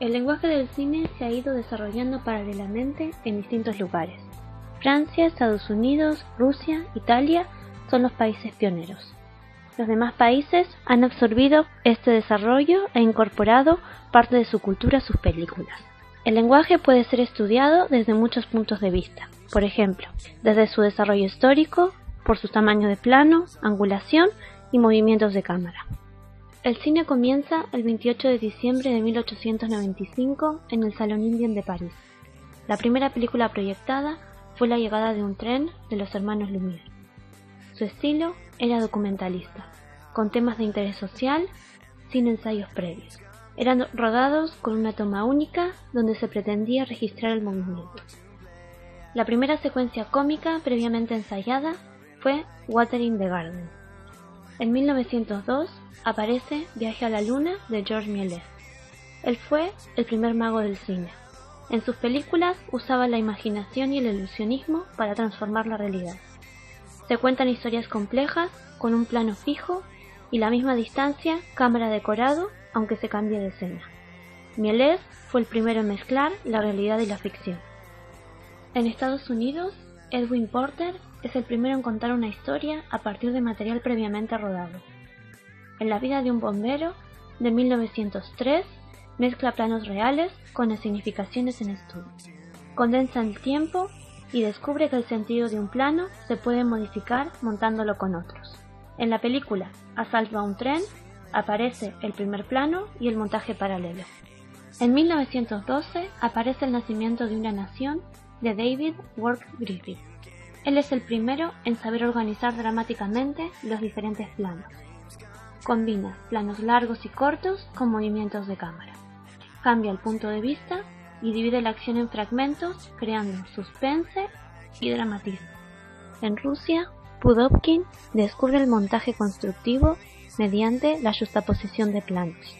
El lenguaje del cine se ha ido desarrollando paralelamente en distintos lugares. Francia, Estados Unidos, Rusia, Italia son los países pioneros. Los demás países han absorbido este desarrollo e incorporado parte de su cultura a sus películas. El lenguaje puede ser estudiado desde muchos puntos de vista. Por ejemplo, desde su desarrollo histórico, por su tamaño de plano, angulación y movimientos de cámara. El cine comienza el 28 de diciembre de 1895 en el Salón Indien de París. La primera película proyectada fue La llegada de un tren de los hermanos Lumière. Su estilo era documentalista, con temas de interés social, sin ensayos previos. Eran rodados con una toma única donde se pretendía registrar el movimiento. La primera secuencia cómica previamente ensayada fue Water in the Garden. En 1902 aparece Viaje a la Luna de Georges Méliès. Él fue el primer mago del cine. En sus películas usaba la imaginación y el ilusionismo para transformar la realidad. Se cuentan historias complejas con un plano fijo y la misma distancia, cámara decorado, aunque se cambie de escena. Méliès fue el primero en mezclar la realidad y la ficción. En Estados Unidos, Edwin Porter es el primero en contar una historia a partir de material previamente rodado. En La vida de un bombero, de 1903, mezcla planos reales con escenificaciones en estudio. Condensa el tiempo y descubre que el sentido de un plano se puede modificar montándolo con otros. En la película Asalto a un tren, aparece el primer plano y el montaje paralelo. En 1912 aparece El nacimiento de una nación de David Wark Griffith. Él es el primero en saber organizar dramáticamente los diferentes planos. Combina planos largos y cortos con movimientos de cámara. Cambia el punto de vista y divide la acción en fragmentos, creando suspense y dramatismo. En Rusia, Pudovkin descubre el montaje constructivo mediante la yuxtaposición de planos.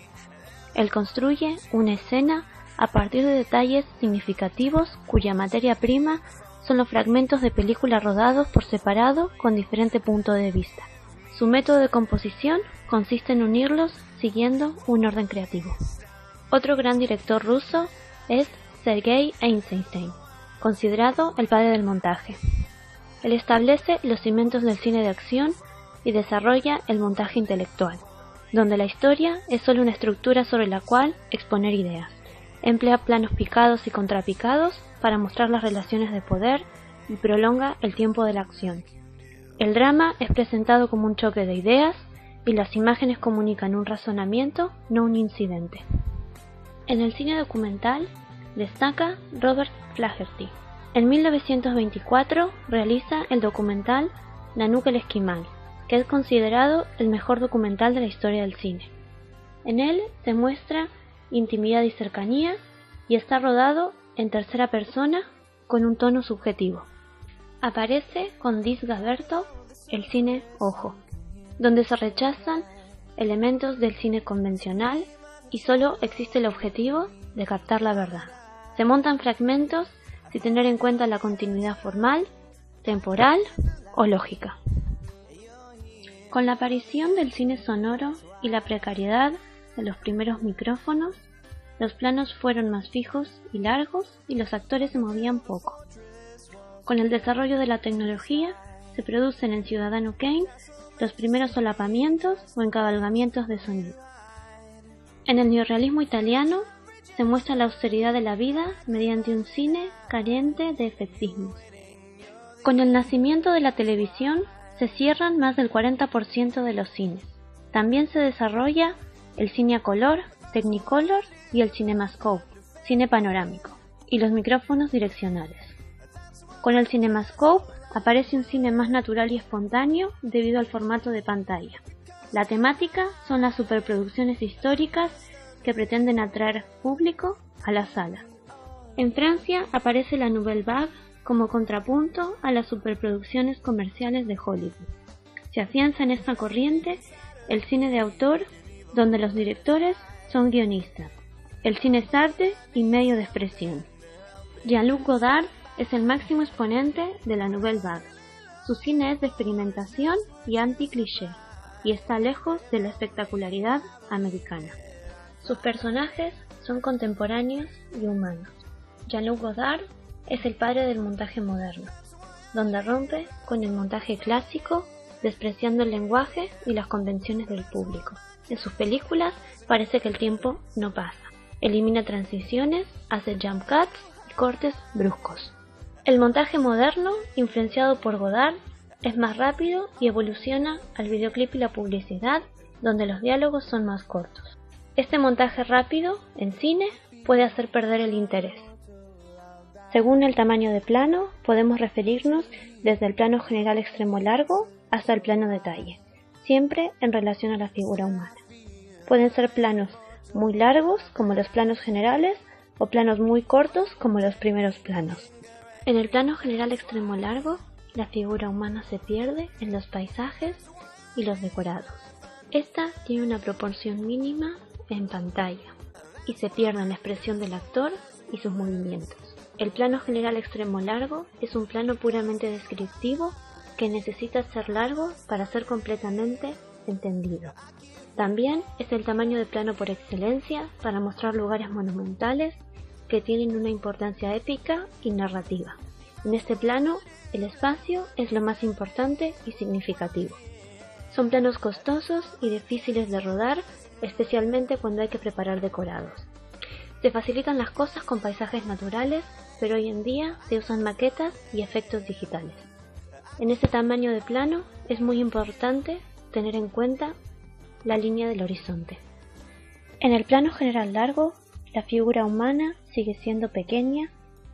Él construye una escena a partir de detalles significativos cuya materia prima son los fragmentos de película rodados por separado con diferente punto de vista. Su método de composición consiste en unirlos siguiendo un orden creativo. Otro gran director ruso es Sergei Eisenstein, considerado el padre del montaje. Él establece los cimientos del cine de acción y desarrolla el montaje intelectual, donde la historia es solo una estructura sobre la cual exponer ideas. Emplea planos picados y contrapicados para mostrar las relaciones de poder y prolonga el tiempo de la acción. El drama es presentado como un choque de ideas y las imágenes comunican un razonamiento, no un incidente. En el cine documental destaca Robert Flaherty. En 1924 realiza el documental Nanook el Esquimal, que es considerado el mejor documental de la historia del cine. En él se muestra intimidad y cercanía y está rodado en tercera persona con un tono subjetivo. Aparece con Disga Vertov el cine ojo, donde se rechazan elementos del cine convencional y solo existe el objetivo de captar la verdad. Se montan fragmentos sin tener en cuenta la continuidad formal, temporal o lógica. Con la aparición del cine sonoro y la precariedad de los primeros micrófonos, los planos fueron más fijos y largos y los actores se movían poco. Con el desarrollo de la tecnología, se producen en Ciudadano Kane los primeros solapamientos o encabalgamientos de sonido. En el neorrealismo italiano, se muestra la austeridad de la vida mediante un cine carente de efectismos. Con el nacimiento de la televisión, se cierran más del 40% de los cines. También se desarrolla el cine a color, Technicolor y el Cinemascope, cine panorámico, y los micrófonos direccionales. Con el Cinemascope aparece un cine más natural y espontáneo debido al formato de pantalla. La temática son las superproducciones históricas que pretenden atraer público a la sala. En Francia aparece la Nouvelle Vague como contrapunto a las superproducciones comerciales de Hollywood. Se afianza en esta corriente el cine de autor, donde los directores son guionistas. El cine es arte y medio de expresión. Jean-Luc Godard es el máximo exponente de la Nouvelle Vague. Su cine es de experimentación y anti-cliché, y está lejos de la espectacularidad americana. Sus personajes son contemporáneos y humanos. Jean-Luc Godard es el padre del montaje moderno, donde rompe con el montaje clásico, despreciando el lenguaje y las convenciones del público. En sus películas parece que el tiempo no pasa. Elimina transiciones, hace jump cuts y cortes bruscos. El montaje moderno, influenciado por Godard, es más rápido y evoluciona al videoclip y la publicidad, donde los diálogos son más cortos. Este montaje rápido, en cine, puede hacer perder el interés. Según el tamaño de plano, podemos referirnos desde el plano general extremo largo hasta el plano detalle, siempre en relación a la figura humana. Pueden ser planos muy largos, como los planos generales, o planos muy cortos, como los primeros planos. En el plano general extremo largo, la figura humana se pierde en los paisajes y los decorados. Esta tiene una proporción mínima en pantalla y se pierde en la expresión del actor y sus movimientos. El plano general extremo largo es un plano puramente descriptivo que necesita ser largo para ser completamente entendido. También es el tamaño de plano por excelencia para mostrar lugares monumentales que tienen una importancia épica y narrativa. En este plano, el espacio es lo más importante y significativo. Son planos costosos y difíciles de rodar, especialmente cuando hay que preparar decorados. Se facilitan las cosas con paisajes naturales, pero hoy en día se usan maquetas y efectos digitales. En este tamaño de plano es muy importante tener en cuenta la línea del horizonte. En el plano general largo, la figura humana sigue siendo pequeña,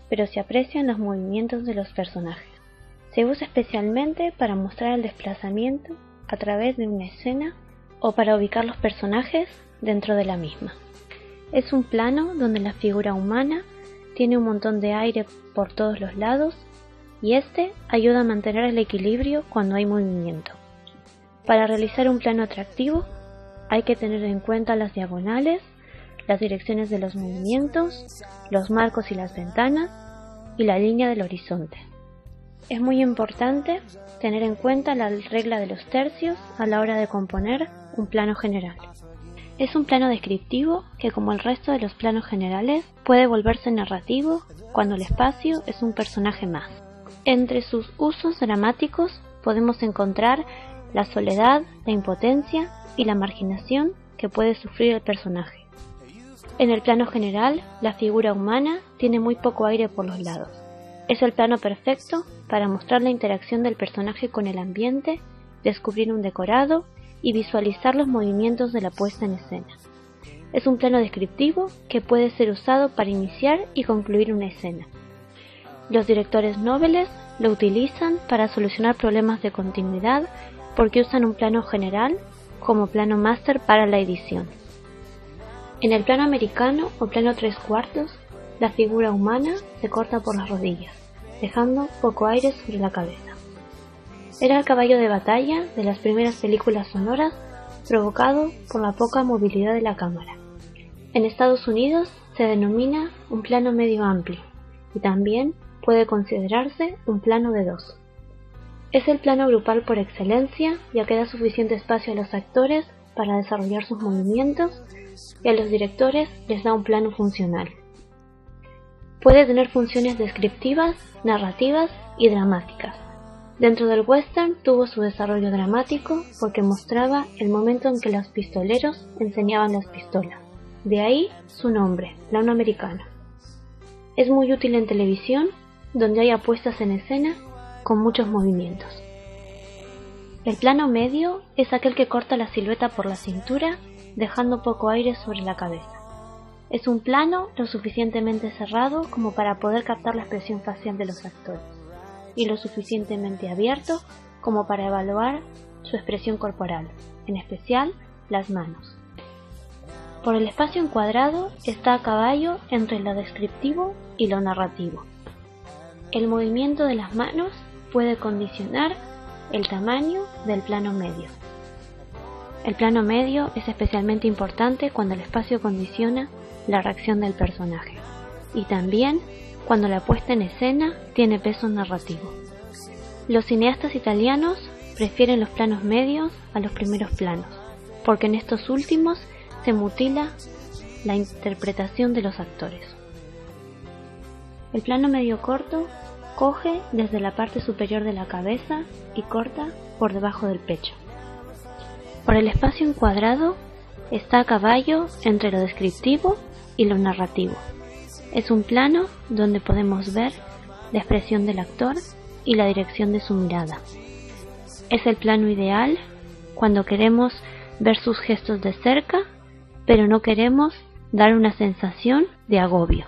pero se aprecian los movimientos de los personajes. Se usa especialmente para mostrar el desplazamiento a través de una escena o para ubicar los personajes dentro de la misma. Es un plano donde la figura humana tiene un montón de aire por todos los lados y este ayuda a mantener el equilibrio cuando hay movimiento. Para realizar un plano atractivo hay que tener en cuenta las diagonales, las direcciones de los movimientos, los marcos y las ventanas y la línea del horizonte. Es muy importante tener en cuenta la regla de los tercios a la hora de componer un plano general. Es un plano descriptivo que, como el resto de los planos generales, puede volverse narrativo cuando el espacio es un personaje más. Entre sus usos dramáticos podemos encontrar la soledad, la impotencia y la marginación que puede sufrir el personaje. En el plano general, la figura humana tiene muy poco aire por los lados. Es el plano perfecto para mostrar la interacción del personaje con el ambiente, descubrir un decorado y visualizar los movimientos de la puesta en escena. Es un plano descriptivo que puede ser usado para iniciar y concluir una escena. Los directores noveles lo utilizan para solucionar problemas de continuidad porque usan un plano general como plano máster para la edición. En el plano americano o plano 3/4, la figura humana se corta por las rodillas, dejando poco aire sobre la cabeza. Era el caballo de batalla de las primeras películas sonoras, provocado por la poca movilidad de la cámara. En Estados Unidos se denomina un plano medio amplio y también puede considerarse un plano de 2. Es el plano grupal por excelencia, ya que da suficiente espacio a los actores para desarrollar sus movimientos y a los directores les da un plano funcional. Puede tener funciones descriptivas, narrativas y dramáticas. Dentro del western tuvo su desarrollo dramático porque mostraba el momento en que los pistoleros enseñaban las pistolas. De ahí su nombre, plano americano. Es muy útil en televisión, donde hay puestas en escena con muchos movimientos. El plano medio es aquel que corta la silueta por la cintura, dejando poco aire sobre la cabeza. Es un plano lo suficientemente cerrado como para poder captar la expresión facial de los actores, y lo suficientemente abierto como para evaluar su expresión corporal, en especial las manos. Por el espacio encuadrado está a caballo entre lo descriptivo y lo narrativo. El movimiento de las manos puede condicionar el tamaño del plano medio. El plano medio es especialmente importante cuando el espacio condiciona la reacción del personaje, y también cuando la puesta en escena tiene peso narrativo. Los cineastas italianos prefieren los planos medios a los primeros planos, porque en estos últimos se mutila la interpretación de los actores. El plano medio corto coge desde la parte superior de la cabeza y corta por debajo del pecho. Por el espacio encuadrado está a caballo entre lo descriptivo y lo narrativo. Es un plano donde podemos ver la expresión del actor y la dirección de su mirada. Es el plano ideal cuando queremos ver sus gestos de cerca, pero no queremos dar una sensación de agobio.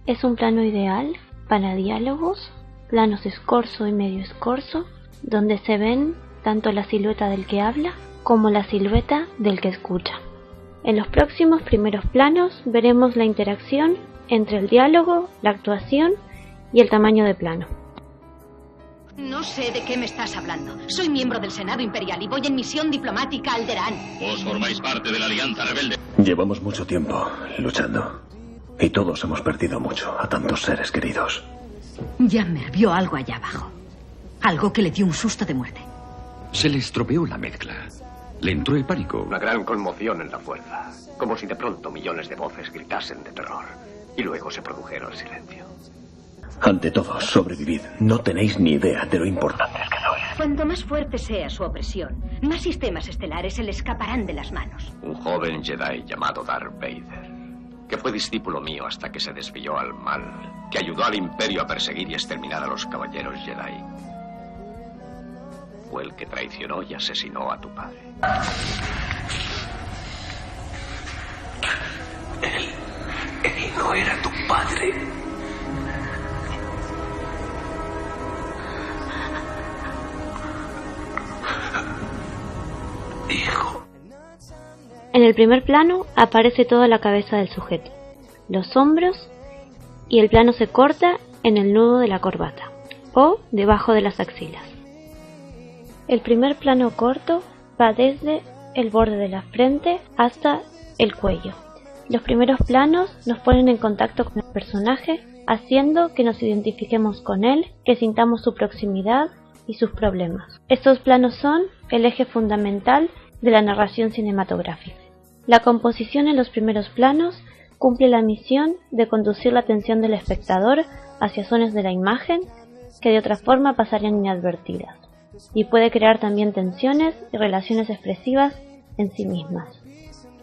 Es un plano ideal para diálogos, planos escorzo y medio escorzo, donde se ven tanto la silueta del que habla como la silueta del que escucha. En los próximos primeros planos veremos la interacción entre el diálogo, la actuación y el tamaño de plano. No sé de qué me estás hablando. Soy miembro del Senado Imperial y voy en misión diplomática a Alderaan. Vos formáis parte de la Alianza Rebelde. Llevamos mucho tiempo luchando. Y todos hemos perdido mucho a tantos seres queridos. Jammer vio algo allá abajo. Algo que le dio un susto de muerte. Se le estropeó la mezcla. Le entró el pánico. Una gran conmoción en la fuerza. Como si de pronto millones de voces gritasen de terror. Y luego se produjera el silencio. Ante todo, sobrevivid. No tenéis ni idea de lo importantes que sois. Cuanto más fuerte sea su opresión, más sistemas estelares se le escaparán de las manos. Un joven Jedi llamado Darth Vader, que fue discípulo mío hasta que se desvió al mal, que ayudó al Imperio a perseguir y exterminar a los caballeros Jedi, fue el que traicionó y asesinó a tu padre. Él no era tu padre. Hijo. En el primer plano aparece toda la cabeza del sujeto, los hombros, y el plano se corta en el nudo de la corbata o debajo de las axilas. El primer plano corto va desde el borde de la frente hasta el cuello. Los primeros planos nos ponen en contacto con el personaje, haciendo que nos identifiquemos con él, que sintamos su proximidad y sus problemas. Estos planos son el eje fundamental de la narración cinematográfica. La composición en los primeros planos cumple la misión de conducir la atención del espectador hacia zonas de la imagen que de otra forma pasarían inadvertidas, y puede crear también tensiones y relaciones expresivas en sí mismas.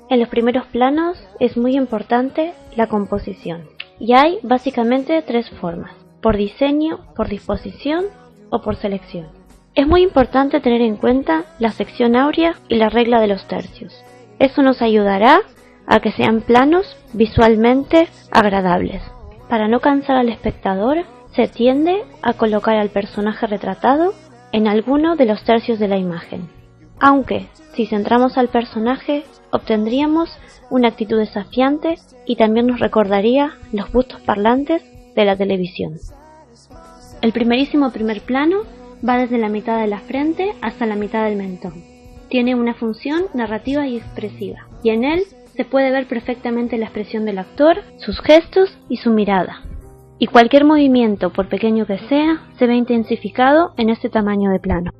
En los primeros planos es muy importante la composición, y hay básicamente tres formas: por diseño, por disposición o por selección. Es muy importante tener en cuenta la sección áurea y la regla de los tercios. Eso nos ayudará a que sean planos visualmente agradables. Para no cansar al espectador, se tiende a colocar al personaje retratado en alguno de los tercios de la imagen. Aunque, si centramos al personaje, obtendríamos una actitud desafiante y también nos recordaría los bustos parlantes de la televisión. El primerísimo primer plano va desde la mitad de la frente hasta la mitad del mentón. Tiene una función narrativa y expresiva, y en él se puede ver perfectamente la expresión del actor, sus gestos y su mirada. Y cualquier movimiento, por pequeño que sea, se ve intensificado en este tamaño de plano.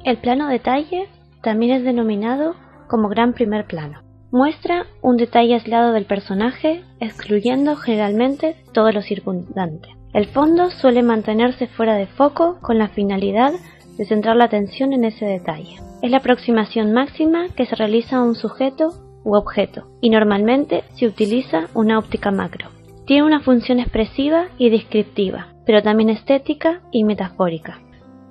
El plano detalle también es denominado como gran primer plano. Muestra un detalle aislado del personaje, excluyendo generalmente todo lo circundante. El fondo suele mantenerse fuera de foco con la finalidad de centrar la atención en ese detalle. Es la aproximación máxima que se realiza a un sujeto u objeto, y normalmente se utiliza una óptica macro. Tiene una función expresiva y descriptiva, pero también estética y metafórica.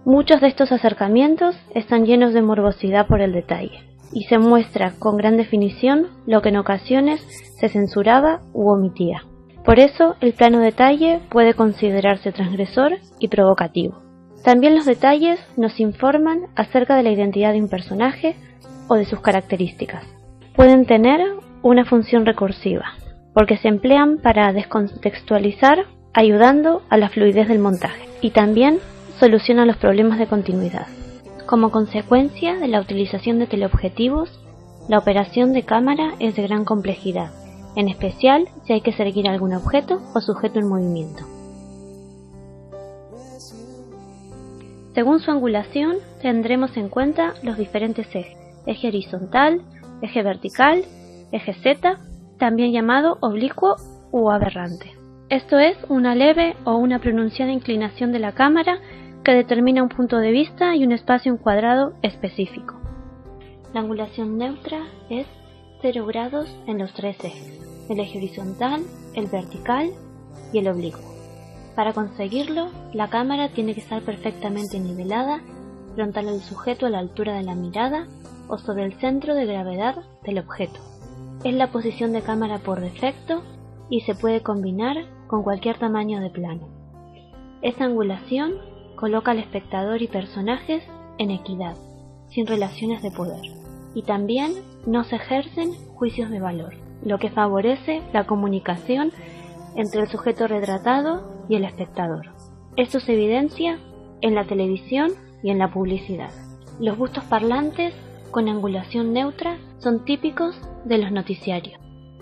Muchos de estos acercamientos están llenos de morbosidad por el detalle, y se muestra con gran definición lo que en ocasiones se censuraba u omitía. Por eso, el plano detalle puede considerarse transgresor y provocativo. También los detalles nos informan acerca de la identidad de un personaje o de sus características. Pueden tener una función recursiva, porque se emplean para descontextualizar, ayudando a la fluidez del montaje, y también solucionan los problemas de continuidad. Como consecuencia de la utilización de teleobjetivos, la operación de cámara es de gran complejidad, en especial si hay que seguir algún objeto o sujeto en movimiento. Según su angulación, tendremos en cuenta los diferentes ejes: eje horizontal, eje vertical eje Z, también llamado oblicuo o aberrante. Esto es una leve o una pronunciada inclinación de la cámara que determina un punto de vista y un espacio encuadrado específico. La angulación neutra es 0 grados en los 3 ejes, el eje horizontal, el vertical y el oblicuo. Para conseguirlo, la cámara tiene que estar perfectamente nivelada, frontal al sujeto a la altura de la mirada o sobre el centro de gravedad del objeto. Es la posición de cámara por defecto y se puede combinar con cualquier tamaño de plano. Esta angulación coloca al espectador y personajes en equidad, sin relaciones de poder, y también no se ejercen juicios de valor, lo que favorece la comunicación entre el sujeto retratado y el espectador. Esto se evidencia en la televisión y en la publicidad. Los bustos parlantes con angulación neutra son típicos de los noticiarios.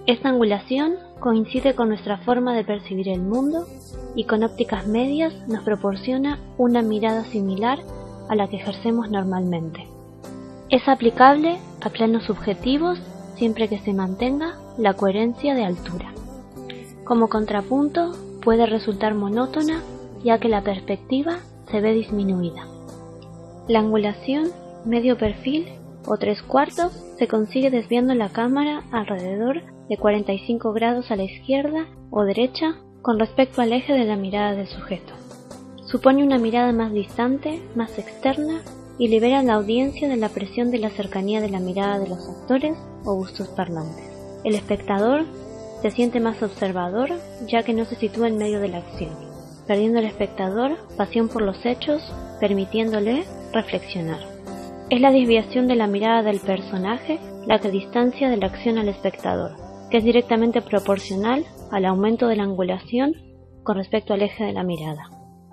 Esta angulación coincide con nuestra forma de percibir el mundo y con ópticas medias nos proporciona una mirada similar a la que ejercemos normalmente. Es aplicable a planos subjetivos siempre que se mantenga la coherencia de altura. Como contrapunto, puede resultar monótona ya que la perspectiva se ve disminuida. La angulación medio perfil o 3/4 se consigue desviando la cámara alrededor de 45 grados a la izquierda o derecha con respecto al eje de la mirada del sujeto. Supone una mirada más distante, más externa y libera a la audiencia de la presión de la cercanía de la mirada de los actores o bustos parlantes. El espectador se siente más observador ya que no se sitúa en medio de la acción, perdiendo el espectador pasión por los hechos, permitiéndole reflexionar. Es la desviación de la mirada del personaje la que distancia de la acción al espectador, que es directamente proporcional al aumento de la angulación con respecto al eje de la mirada.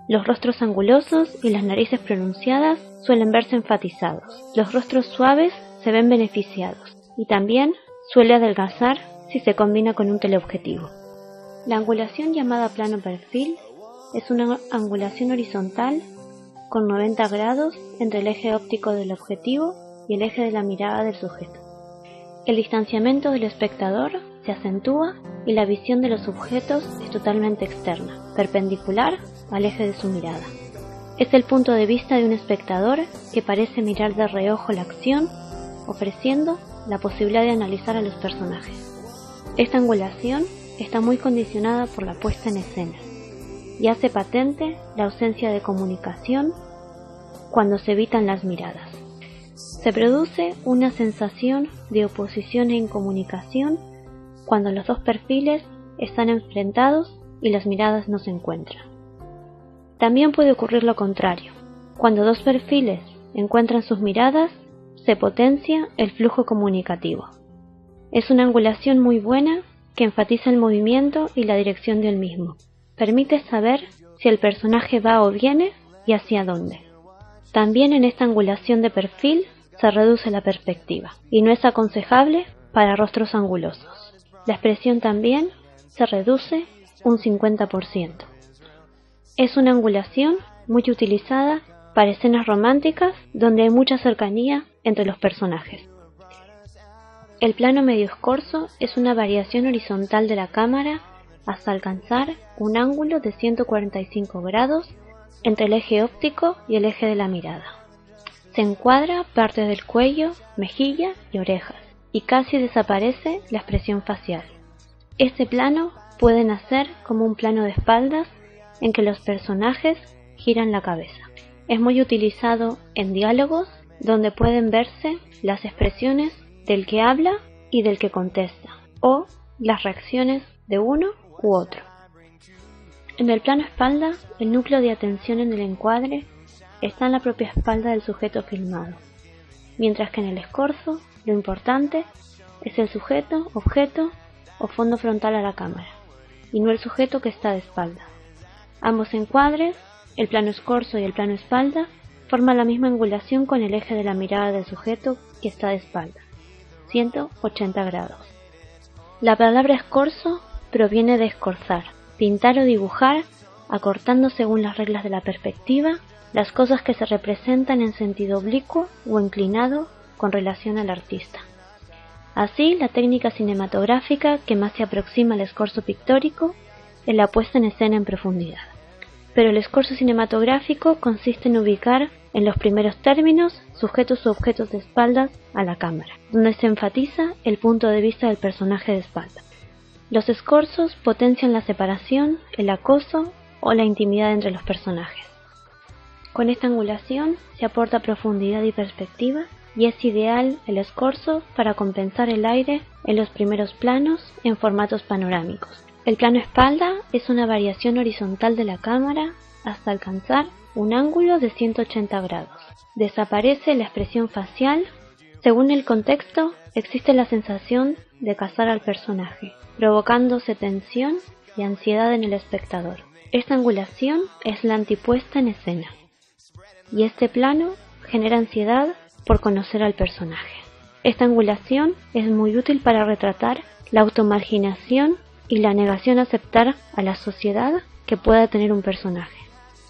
Los rostros angulosos y las narices pronunciadas suelen verse enfatizados. Los rostros suaves se ven beneficiados y también suele adelgazar si se combina con un teleobjetivo. La angulación llamada plano perfil es una angulación horizontal con 90 grados entre el eje óptico del objetivo y el eje de la mirada del sujeto. El distanciamiento del espectador se acentúa y la visión de los objetos es totalmente externa, perpendicular al eje de su mirada. Es el punto de vista de un espectador que parece mirar de reojo la acción, ofreciendo la posibilidad de analizar a los personajes. Esta angulación está muy condicionada por la puesta en escena y hace patente la ausencia de comunicación cuando se evitan las miradas. Se produce una sensación de oposición e incomunicación cuando los dos perfiles están enfrentados y las miradas no se encuentran. También puede ocurrir lo contrario. Cuando dos perfiles encuentran sus miradas, se potencia el flujo comunicativo. Es una angulación muy buena que enfatiza el movimiento y la dirección del mismo. Permite saber si el personaje va o viene y hacia dónde. También en esta angulación de perfil se reduce la perspectiva y no es aconsejable para rostros angulosos. La expresión también se reduce un 50%. Es una angulación muy utilizada para escenas románticas donde hay mucha cercanía entre los personajes. El plano medio escorzo es una variación horizontal de la cámara hasta alcanzar un ángulo de 145 grados entre el eje óptico y el eje de la mirada. Se encuadra parte del cuello, mejilla y orejas, y casi desaparece la expresión facial. Este plano puede nacer como un plano de espaldas en que los personajes giran la cabeza. Es muy utilizado en diálogos donde pueden verse las expresiones del que habla y del que contesta, o las reacciones de uno u otro. En el plano espalda, el núcleo de atención en el encuadre está en la propia espalda del sujeto filmado, mientras que en el escorzo lo importante es el sujeto, objeto o fondo frontal a la cámara, y no el sujeto que está de espalda. Ambos encuadres, el plano escorzo y el plano espalda, forman la misma angulación con el eje de la mirada del sujeto que está de espalda, 180 grados. La palabra escorzo proviene de escorzar, pintar o dibujar, acortando según las reglas de la perspectiva las cosas que se representan en sentido oblicuo o inclinado con relación al artista. Así, la técnica cinematográfica que más se aproxima al escorzo pictórico es la puesta en escena en profundidad. Pero el escorzo cinematográfico consiste en ubicar en los primeros términos sujetos u objetos de espaldas a la cámara, donde se enfatiza el punto de vista del personaje de espalda. Los escorzos potencian la separación, el acoso o la intimidad entre los personajes. Con esta angulación se aporta profundidad y perspectiva, y es ideal el escorzo para compensar el aire en los primeros planos en formatos panorámicos. El plano espalda es una variación horizontal de la cámara hasta alcanzar un ángulo de 180 grados. Desaparece la expresión facial. Según el contexto, existe la sensación de cazar al personaje, provocándose tensión y ansiedad en el espectador. Esta angulación es la antipuesta en escena, y este plano genera ansiedad por conocer al personaje. Esta angulación es muy útil para retratar la automarginación y la negación a aceptar a la sociedad que pueda tener un personaje.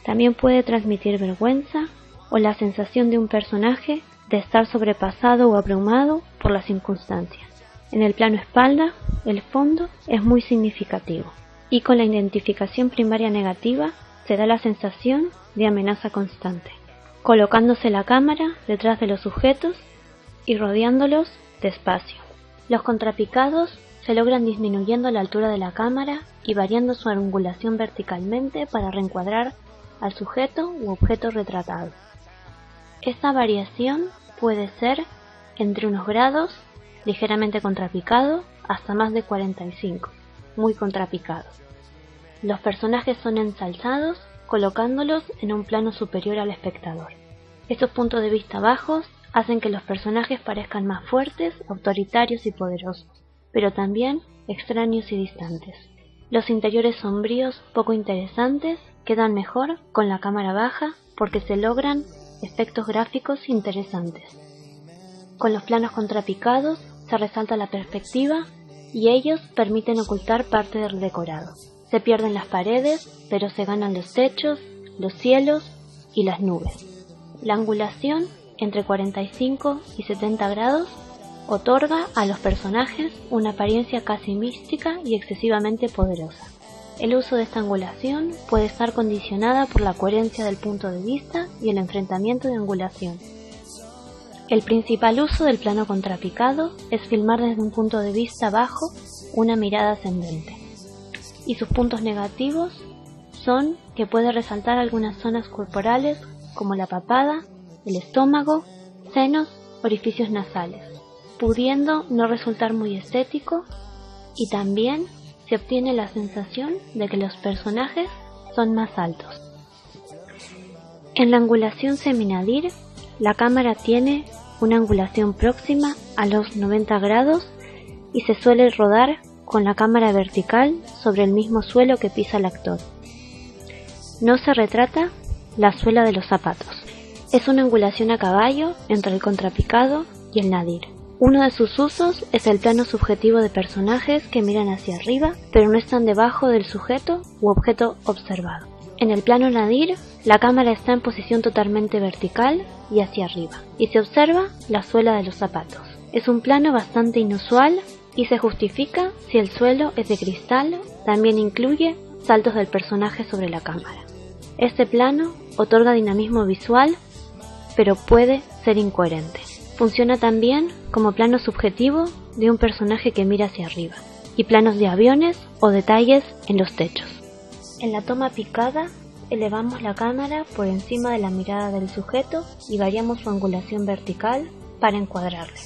También puede transmitir vergüenza o la sensación de un personaje de estar sobrepasado o abrumado por las circunstancias. En el plano espalda, el fondo es muy significativo, y con la identificación primaria negativa se da la sensación de amenaza constante, colocándose la cámara detrás de los sujetos y rodeándolos despacio. Los contrapicados se logran disminuyendo la altura de la cámara y variando su angulación verticalmente para reencuadrar al sujeto u objeto retratado. Esta variación puede ser entre unos grados, ligeramente contrapicado, hasta más de 45, muy contrapicado. Los personajes son ensalzados, colocándolos en un plano superior al espectador. Estos puntos de vista bajos hacen que los personajes parezcan más fuertes, autoritarios y poderosos, pero también extraños y distantes. Los interiores sombríos, poco interesantes, quedan mejor con la cámara baja porque se logran efectos gráficos interesantes. Con los planos contrapicados se resalta la perspectiva y ellos permiten ocultar parte del decorado. Se pierden las paredes, pero se ganan los techos, los cielos y las nubes. La angulación entre 45 y 70 grados otorga a los personajes una apariencia casi mística y excesivamente poderosa. El uso de esta angulación puede estar condicionada por la coherencia del punto de vista y el enfrentamiento de angulación. El principal uso del plano contrapicado es filmar desde un punto de vista bajo una mirada ascendente. Y sus puntos negativos son que puede resaltar algunas zonas corporales como la papada, el estómago, senos, orificios nasales, pudiendo no resultar muy estético, y también se obtiene la sensación de que los personajes son más altos. En la angulación semi-nadir, la cámara tiene una angulación próxima a los 90 grados y se suele rodar con la cámara vertical sobre el mismo suelo que pisa el actor. No se retrata la suela de los zapatos. Es una angulación a caballo entre el contrapicado y el nadir. Uno de sus usos es el plano subjetivo de personajes que miran hacia arriba, pero no están debajo del sujeto u objeto observado. En el plano nadir, la cámara está en posición totalmente vertical y hacia arriba, y se observa la suela de los zapatos. Es un plano bastante inusual y se justifica si el suelo es de cristal. También incluye saltos del personaje sobre la cámara. Este plano otorga dinamismo visual, pero puede ser incoherente. Funciona también como plano subjetivo de un personaje que mira hacia arriba, y planos de aviones o detalles en los techos. En la toma picada, elevamos la cámara por encima de la mirada del sujeto y variamos su angulación vertical para encuadrarle.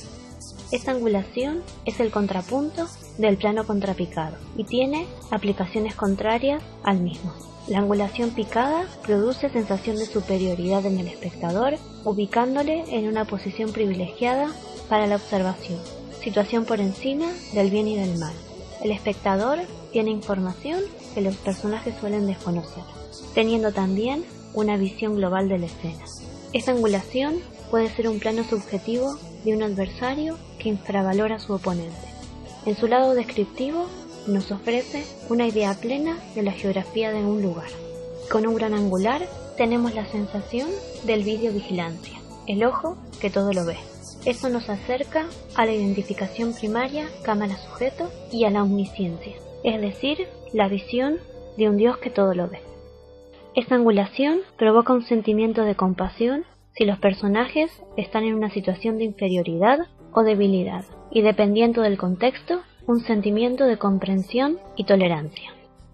Esta angulación es el contrapunto del plano contrapicado y tiene aplicaciones contrarias al mismo. La angulación picada produce sensación de superioridad en el espectador, ubicándole en una posición privilegiada para la observación, situación por encima del bien y del mal. El espectador tiene información que los personajes suelen desconocer, teniendo también una visión global de la escena. Esta angulación puede ser un plano subjetivo de un adversario que infravalora a su oponente. En su lado descriptivo, nos ofrece una idea plena de la geografía de un lugar. Con un gran angular tenemos la sensación del videovigilancia, el ojo que todo lo ve. Esto nos acerca a la identificación primaria cámara-sujeto y a la omnisciencia, es decir, la visión de un Dios que todo lo ve. Esta angulación provoca un sentimiento de compasión si los personajes están en una situación de inferioridad o debilidad, y dependiendo del contexto, un sentimiento de comprensión y tolerancia.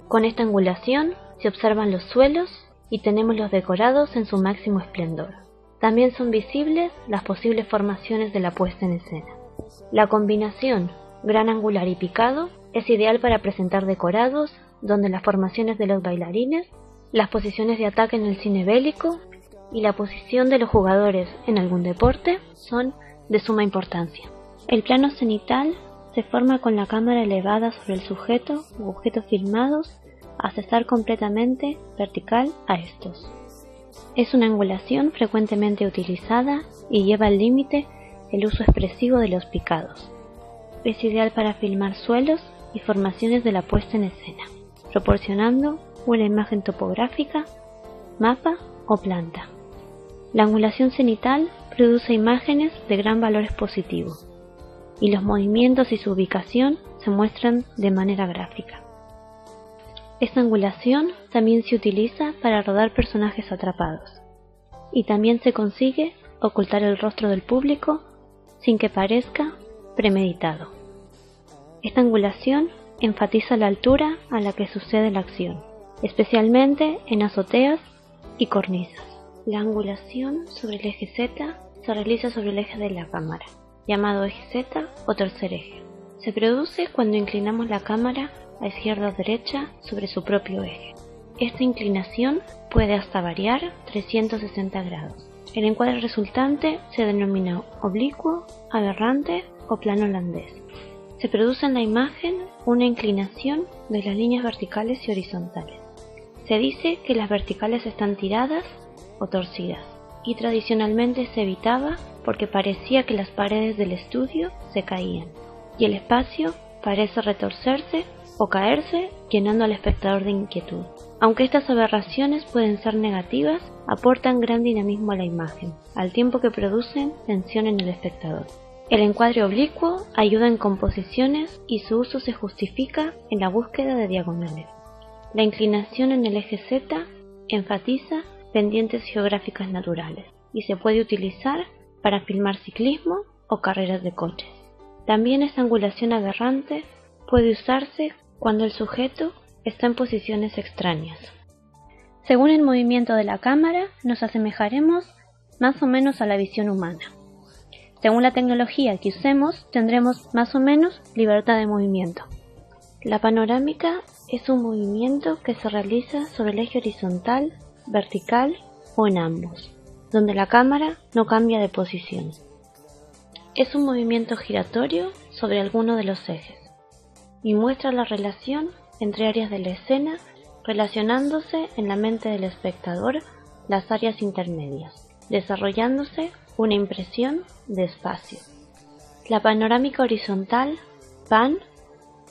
Con esta angulación se observan los suelos y tenemos los decorados en su máximo esplendor. También son visibles las posibles formaciones de la puesta en escena. La combinación gran angular y picado es ideal para presentar decorados donde las formaciones de los bailarines, las posiciones de ataque en el cine bélico y la posición de los jugadores en algún deporte son de suma importancia. El plano cenital se forma con la cámara elevada sobre el sujeto u objetos filmados hasta estar completamente vertical a estos. Es una angulación frecuentemente utilizada y lleva al límite el uso expresivo de los picados. Es ideal para filmar suelos y formaciones de la puesta en escena, proporcionando una imagen topográfica, mapa o planta. La angulación cenital produce imágenes de gran valor expositivo, y los movimientos y su ubicación se muestran de manera gráfica. Esta angulación también se utiliza para rodar personajes atrapados, y también se consigue ocultar el rostro del público sin que parezca premeditado. Esta angulación enfatiza la altura a la que sucede la acción, especialmente en azoteas y cornisas. La angulación sobre el eje Z se realiza sobre el eje de la cámara, llamado eje Z o tercer eje. Se produce cuando inclinamos la cámara a izquierda o derecha sobre su propio eje. Esta inclinación puede hasta variar 360 grados. El encuadre resultante se denomina oblicuo, aberrante o plano holandés. Se produce en la imagen una inclinación de las líneas verticales y horizontales. Se dice que las verticales están tiradas o torcidas, y tradicionalmente se evitaba porque parecía que las paredes del estudio se caían, y el espacio parece retorcerse o caerse, llenando al espectador de inquietud. Aunque estas aberraciones pueden ser negativas, aportan gran dinamismo a la imagen, al tiempo que producen tensión en el espectador. El encuadre oblicuo ayuda en composiciones y su uso se justifica en la búsqueda de diagonales. La inclinación en el eje Z enfatiza pendientes geográficas naturales y se puede utilizar para filmar ciclismo o carreras de coches. También esta angulación aberrante puede usarse cuando el sujeto está en posiciones extrañas. Según el movimiento de la cámara, nos asemejaremos más o menos a la visión humana. Según la tecnología que usemos, tendremos más o menos libertad de movimiento. La panorámica es un movimiento que se realiza sobre el eje horizontal, vertical o en ambos, donde la cámara no cambia de posición. Es un movimiento giratorio sobre alguno de los ejes y muestra la relación entre áreas de la escena, relacionándose en la mente del espectador las áreas intermedias, desarrollándose una impresión de espacio. La panorámica horizontal, pan,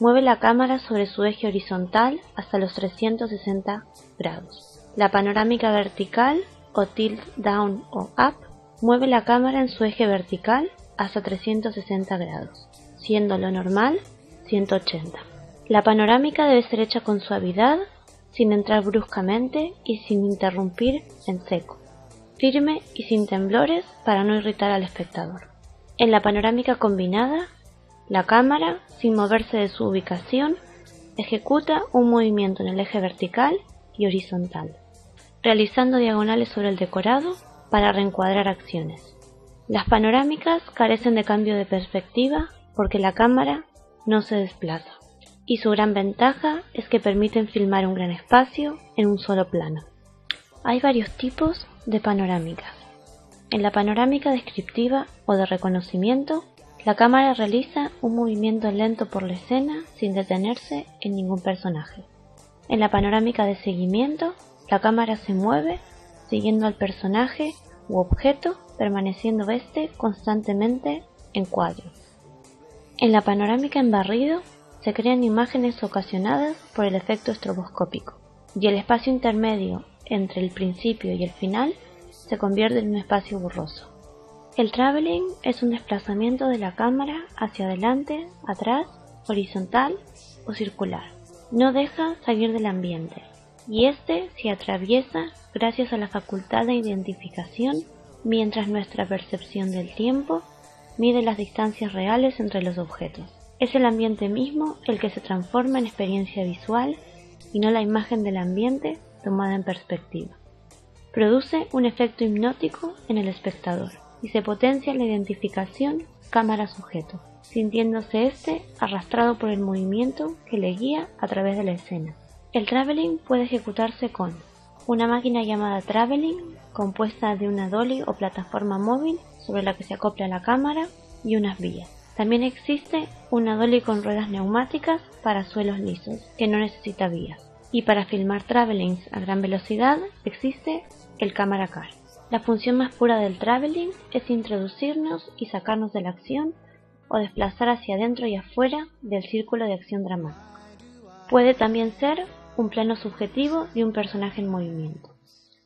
mueve la cámara sobre su eje horizontal hasta los 360 grados. La panorámica vertical, o tilt down o up, mueve la cámara en su eje vertical hasta 360 grados, siendo lo normal 180. La panorámica debe ser hecha con suavidad, sin entrar bruscamente y sin interrumpir en seco, firme y sin temblores para no irritar al espectador. En la panorámica combinada, la cámara, sin moverse de su ubicación, ejecuta un movimiento en el eje vertical y horizontal, realizando diagonales sobre el decorado para reencuadrar acciones. Las panorámicas carecen de cambio de perspectiva porque la cámara no se desplaza, y su gran ventaja es que permiten filmar un gran espacio en un solo plano. Hay varios tipos de panorámicas. En la panorámica descriptiva o de reconocimiento, la cámara realiza un movimiento lento por la escena sin detenerse en ningún personaje. En la panorámica de seguimiento, la cámara se mueve siguiendo al personaje u objeto, permaneciendo éste constantemente en cuadro. En la panorámica en barrido, se crean imágenes ocasionadas por el efecto estroboscópico, y el espacio intermedio entre el principio y el final se convierte en un espacio borroso. El traveling es un desplazamiento de la cámara hacia adelante, atrás, horizontal o circular. No deja salir del ambiente, y este se atraviesa gracias a la facultad de identificación, mientras nuestra percepción del tiempo mide las distancias reales entre los objetos. Es el ambiente mismo el que se transforma en experiencia visual y no la imagen del ambiente tomada en perspectiva. Produce un efecto hipnótico en el espectador y se potencia la identificación cámara-sujeto, sintiéndose éste arrastrado por el movimiento que le guía a través de la escena. El traveling puede ejecutarse con una máquina llamada traveling, compuesta de una dolly o plataforma móvil sobre la que se acopla la cámara y unas vías. También existe una dolly con ruedas neumáticas para suelos lisos, que no necesita vías. Y para filmar travelings a gran velocidad existe el Camera Car. La función más pura del traveling es introducirnos y sacarnos de la acción o desplazar hacia adentro y afuera del círculo de acción dramática. Puede también ser un plano subjetivo de un personaje en movimiento.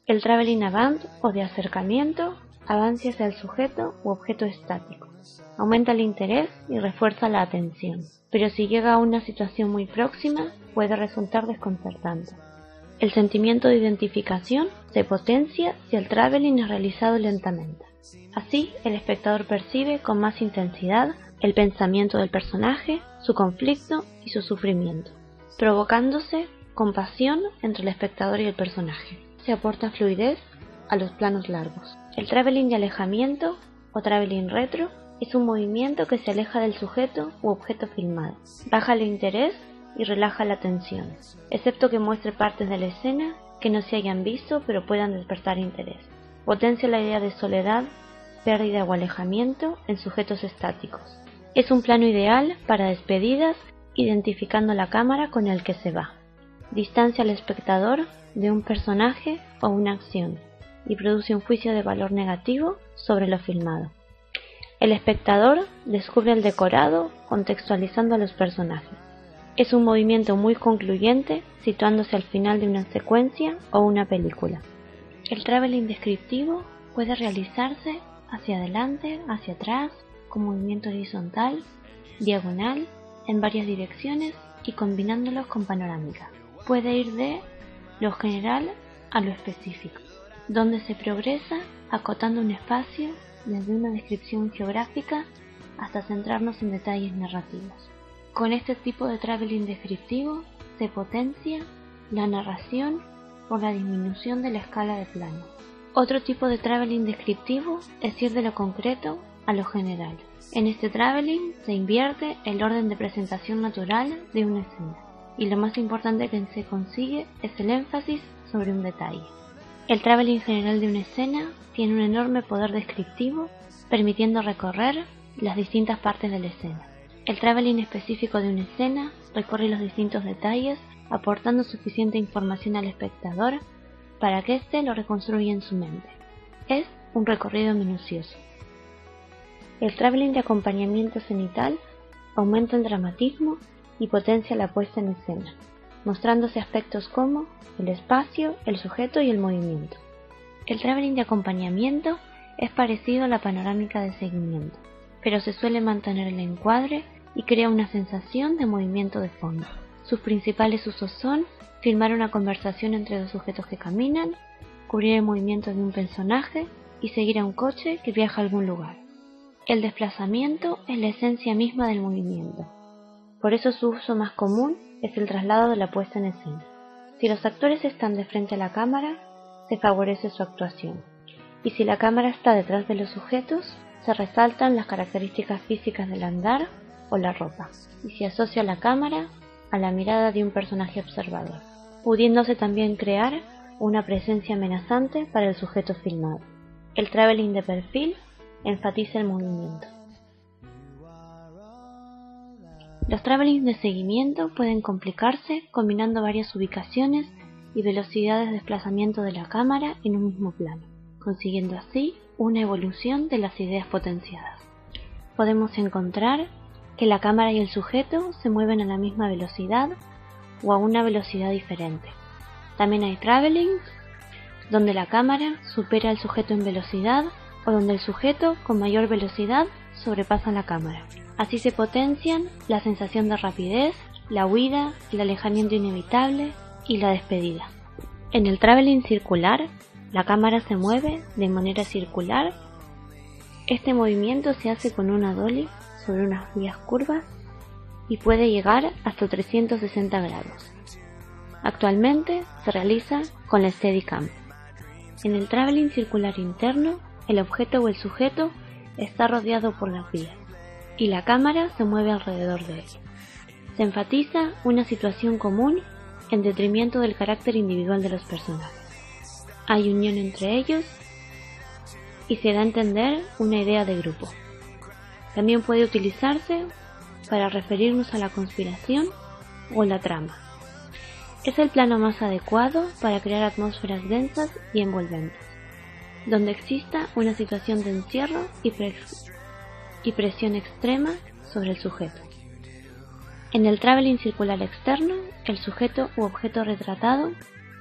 El traveling avant o de acercamiento avanza hacia el sujeto u objeto estático. Aumenta el interés y refuerza la atención, pero si llega a una situación muy próxima puede resultar desconcertante. El sentimiento de identificación se potencia si el traveling es realizado lentamente. Así, el espectador percibe con más intensidad el pensamiento del personaje, su conflicto y su sufrimiento, provocándose compasión entre el espectador y el personaje. Se aporta fluidez a los planos largos. El traveling de alejamiento o traveling retro es un movimiento que se aleja del sujeto u objeto filmado. Baja el interés y relaja la atención, excepto que muestre partes de la escena que no se hayan visto pero puedan despertar interés. Potencia la idea de soledad, pérdida o alejamiento en sujetos estáticos. Es un plano ideal para despedidas, identificando la cámara con el que se va. Distancia al espectador de un personaje o una acción y produce un juicio de valor negativo sobre lo filmado. El espectador descubre el decorado contextualizando a los personajes. Es un movimiento muy concluyente, situándose al final de una secuencia o una película. El traveling descriptivo puede realizarse hacia adelante, hacia atrás, con movimiento horizontal, diagonal, en varias direcciones y combinándolos con panorámica. Puede ir de lo general a lo específico, donde se progresa acotando un espacio desde una descripción geográfica hasta centrarnos en detalles narrativos. Con este tipo de traveling descriptivo se potencia la narración por la disminución de la escala de plano. Otro tipo de traveling descriptivo es ir de lo concreto a lo general. En este traveling se invierte el orden de presentación natural de una escena, y lo más importante que se consigue es el énfasis sobre un detalle. El traveling general de una escena tiene un enorme poder descriptivo, permitiendo recorrer las distintas partes de la escena. El traveling específico de una escena recorre los distintos detalles, aportando suficiente información al espectador para que éste lo reconstruya en su mente. Es un recorrido minucioso. El traveling de acompañamiento cenital aumenta el dramatismo y potencia la puesta en escena, mostrándose aspectos como el espacio, el sujeto y el movimiento. El traveling de acompañamiento es parecido a la panorámica de seguimiento, pero se suele mantener el encuadre y crea una sensación de movimiento de fondo. Sus principales usos son filmar una conversación entre dos sujetos que caminan, cubrir el movimiento de un personaje y seguir a un coche que viaja a algún lugar. El desplazamiento es la esencia misma del movimiento. Por eso su uso más común es el traslado de la puesta en escena. Si los actores están de frente a la cámara, se favorece su actuación. Y si la cámara está detrás de los sujetos, se resaltan las características físicas del andar o la ropa. Y se asocia la cámara a la mirada de un personaje observador, pudiéndose también crear una presencia amenazante para el sujeto filmado. El traveling de perfil enfatiza el movimiento. Los travelings de seguimiento pueden complicarse combinando varias ubicaciones y velocidades de desplazamiento de la cámara en un mismo plano, consiguiendo así una evolución de las ideas potenciadas. Podemos encontrar que la cámara y el sujeto se mueven a la misma velocidad o a una velocidad diferente. También hay travelings donde la cámara supera al sujeto en velocidad o donde el sujeto con mayor velocidad sobrepasa la cámara. Así se potencian la sensación de rapidez, la huida, el alejamiento inevitable y la despedida. En el traveling circular, la cámara se mueve de manera circular. Este movimiento se hace con una dolly sobre unas vías curvas y puede llegar hasta 360 grados. Actualmente se realiza con la Steadicam. En el traveling circular interno, el objeto o el sujeto está rodeado por las vías y la cámara se mueve alrededor de él. Se enfatiza una situación común en detrimento del carácter individual de los personajes. Hay unión entre ellos y se da a entender una idea de grupo. También puede utilizarse para referirnos a la conspiración o la trama. Es el plano más adecuado para crear atmósferas densas y envolventes, donde exista una situación de encierro y presión extrema sobre el sujeto. En el traveling circular externo, el sujeto u objeto retratado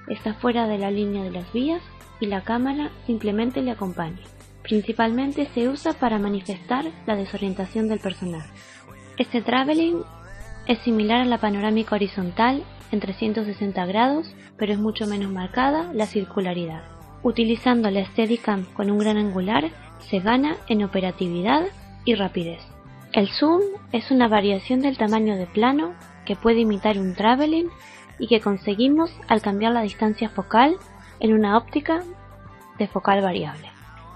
está fuera de la línea de las vías y la cámara simplemente le acompaña. Principalmente se usa para manifestar la desorientación del personaje. Este traveling es similar a la panorámica horizontal en 360 grados, pero es mucho menos marcada la circularidad. Utilizando la Steadicam con un gran angular, se gana en operatividad y rapidez. El zoom es una variación del tamaño de plano que puede imitar un traveling y que conseguimos al cambiar la distancia focal en una óptica de focal variable.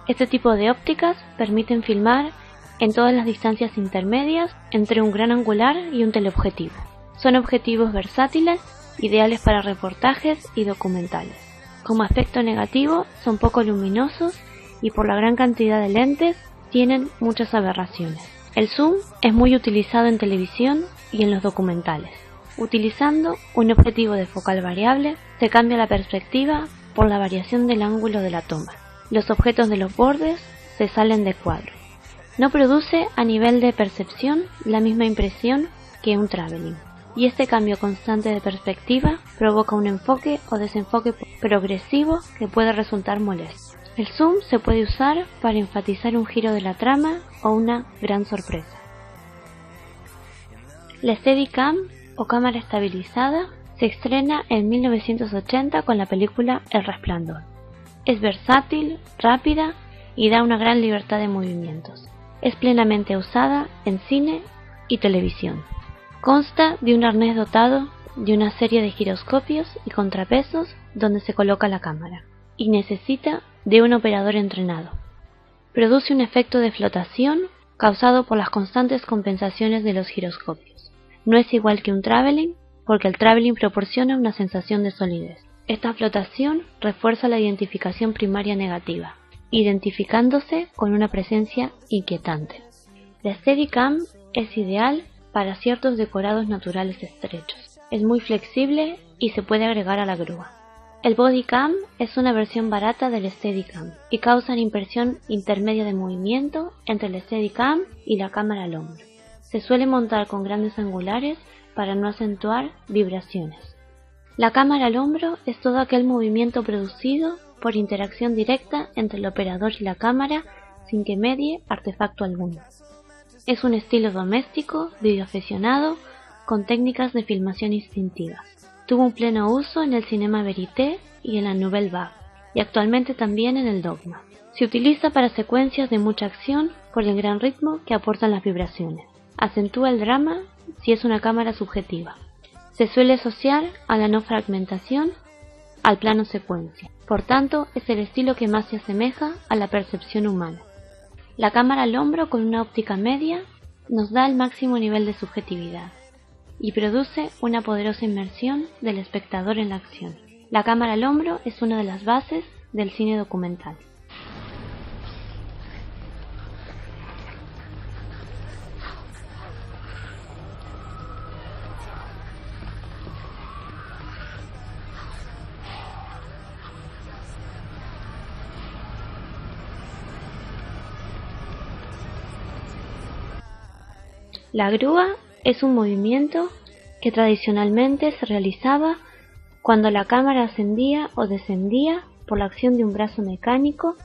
Este tipo de ópticas permiten filmar en todas las distancias intermedias entre un gran angular y un teleobjetivo. Son objetivos versátiles, ideales para reportajes y documentales. Como aspecto negativo, son poco luminosos y por la gran cantidad de lentes tienen muchas aberraciones. El zoom es muy utilizado en televisión y en los documentales. Utilizando un objetivo de focal variable, se cambia la perspectiva por la variación del ángulo de la toma. Los objetos de los bordes se salen de cuadro. No produce a nivel de percepción la misma impresión que un traveling, y este cambio constante de perspectiva provoca un enfoque o desenfoque progresivo que puede resultar molesto. El zoom se puede usar para enfatizar un giro de la trama o una gran sorpresa. La Steadicam o cámara estabilizada se estrena en 1980 con la película El Resplandor. Es versátil, rápida y da una gran libertad de movimientos. Es plenamente usada en cine y televisión. Consta de un arnés dotado de una serie de giroscopios y contrapesos donde se coloca la cámara, y necesita de un operador entrenado. Produce un efecto de flotación causado por las constantes compensaciones de los giroscopios. No es igual que un traveling, porque el traveling proporciona una sensación de solidez. Esta flotación refuerza la identificación primaria negativa, identificándose con una presencia inquietante. La Steadicam es ideal para ciertos decorados naturales estrechos. Es muy flexible y se puede agregar a la grúa. El Bodycam es una versión barata del Steadicam y causa una impresión intermedia de movimiento entre el Steadicam y la cámara al hombro. Se suele montar con grandes angulares para no acentuar vibraciones. La cámara al hombro es todo aquel movimiento producido por interacción directa entre el operador y la cámara sin que medie artefacto alguno. Es un estilo doméstico, videoaficionado, con técnicas de filmación instintivas. Tuvo un pleno uso en el cinema verité y en la Nouvelle Vague, y actualmente también en el Dogma. Se utiliza para secuencias de mucha acción por el gran ritmo que aportan las vibraciones. Acentúa el drama si es una cámara subjetiva. Se suele asociar a la no fragmentación, al plano secuencia. Por tanto, es el estilo que más se asemeja a la percepción humana. La cámara al hombro con una óptica media nos da el máximo nivel de subjetividad y produce una poderosa inmersión del espectador en la acción. La cámara al hombro es una de las bases del cine documental. La grúa es un movimiento que tradicionalmente se realizaba cuando la cámara ascendía o descendía por la acción de un brazo mecánico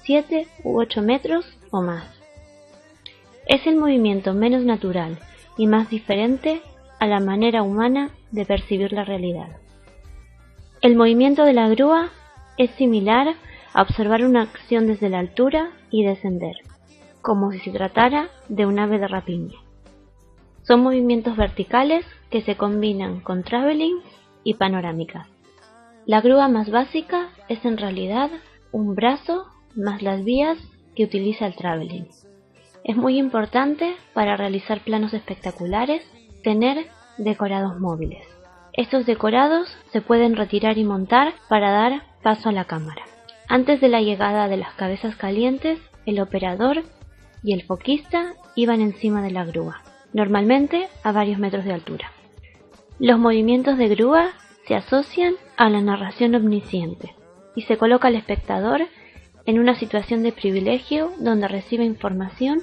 7 u 8 metros o más. Es el movimiento menos natural y más diferente a la manera humana de percibir la realidad. El movimiento de la grúa es similar a observar una acción desde la altura y descender, como si se tratara de un ave de rapiña. Son movimientos verticales que se combinan con traveling y panorámicas. La grúa más básica es en realidad un brazo más las vías que utiliza el traveling. Es muy importante para realizar planos espectaculares tener decorados móviles. Estos decorados se pueden retirar y montar para dar paso a la cámara. Antes de la llegada de las cabezas calientes, el operador y el foquista iban encima de la grúa, normalmente a varios metros de altura. Los movimientos de grúa se asocian a la narración omnisciente y se coloca al espectador en una situación de privilegio donde recibe información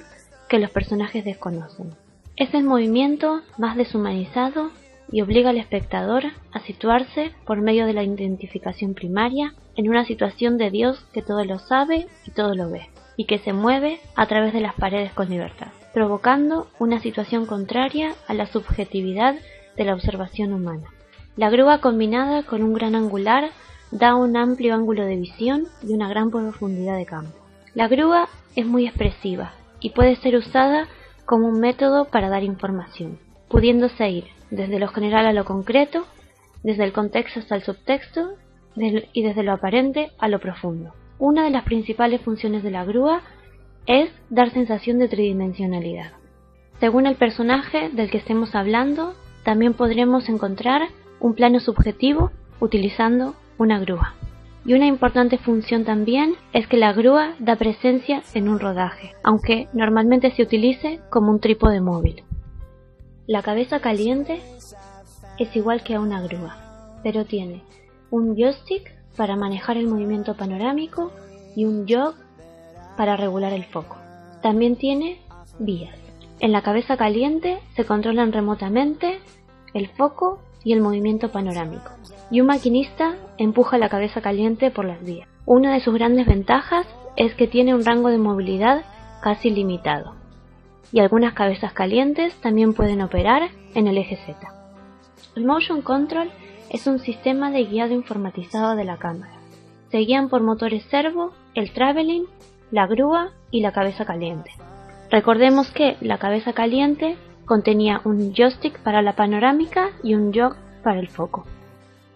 que los personajes desconocen. Es el movimiento más deshumanizado y obliga al espectador a situarse por medio de la identificación primaria en una situación de Dios que todo lo sabe y todo lo ve, y que se mueve a través de las paredes con libertad, provocando una situación contraria a la subjetividad de la observación humana. La grúa combinada con un gran angular da un amplio ángulo de visión y una gran profundidad de campo. La grúa es muy expresiva y puede ser usada como un método para dar información, pudiéndose ir desde lo general a lo concreto, desde el contexto hasta el subtexto y desde lo aparente a lo profundo. Una de las principales funciones de la grúa es dar sensación de tridimensionalidad. Según el personaje del que estemos hablando, también podremos encontrar un plano subjetivo utilizando una grúa. Y una importante función también es que la grúa da presencia en un rodaje, aunque normalmente se utilice como un trípode móvil. La cabeza caliente es igual que a una grúa, pero tiene un joystick para manejar el movimiento panorámico y un jog para regular el foco. También tiene vías. En la cabeza caliente se controlan remotamente el foco y el movimiento panorámico, y un maquinista empuja la cabeza caliente por las vías. Una de sus grandes ventajas es que tiene un rango de movilidad casi limitado, y algunas cabezas calientes también pueden operar en el eje Z. El Motion Control es un sistema de guiado informatizado de la cámara. Se guían por motores servo, el traveling, la grúa y la cabeza caliente. Recordemos que la cabeza caliente contenía un joystick para la panorámica y un jog para el foco.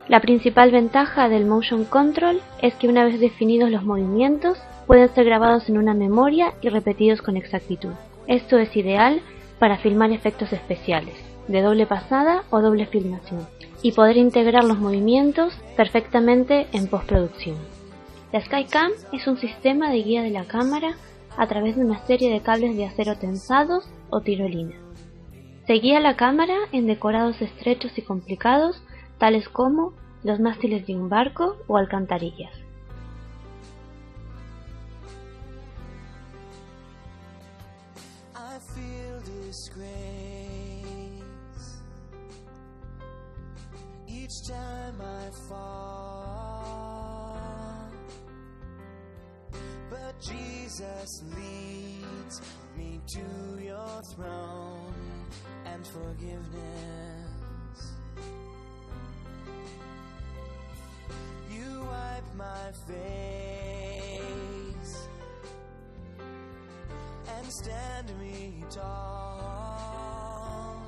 La principal ventaja del Motion Control es que una vez definidos los movimientos, pueden ser grabados en una memoria y repetidos con exactitud. Esto es ideal para filmar efectos especiales, de doble pasada o doble filmación, y poder integrar los movimientos perfectamente en postproducción. La Skycam es un sistema de guía de la cámara a través de una serie de cables de acero tensados o tirolinas. Se guía la cámara en decorados estrechos y complicados, tales como los mástiles de un barco o alcantarillas. Jesus leads me to your throne and forgiveness. You wipe my face and stand me tall.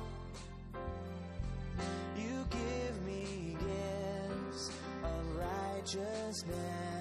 You give me gifts of righteousness.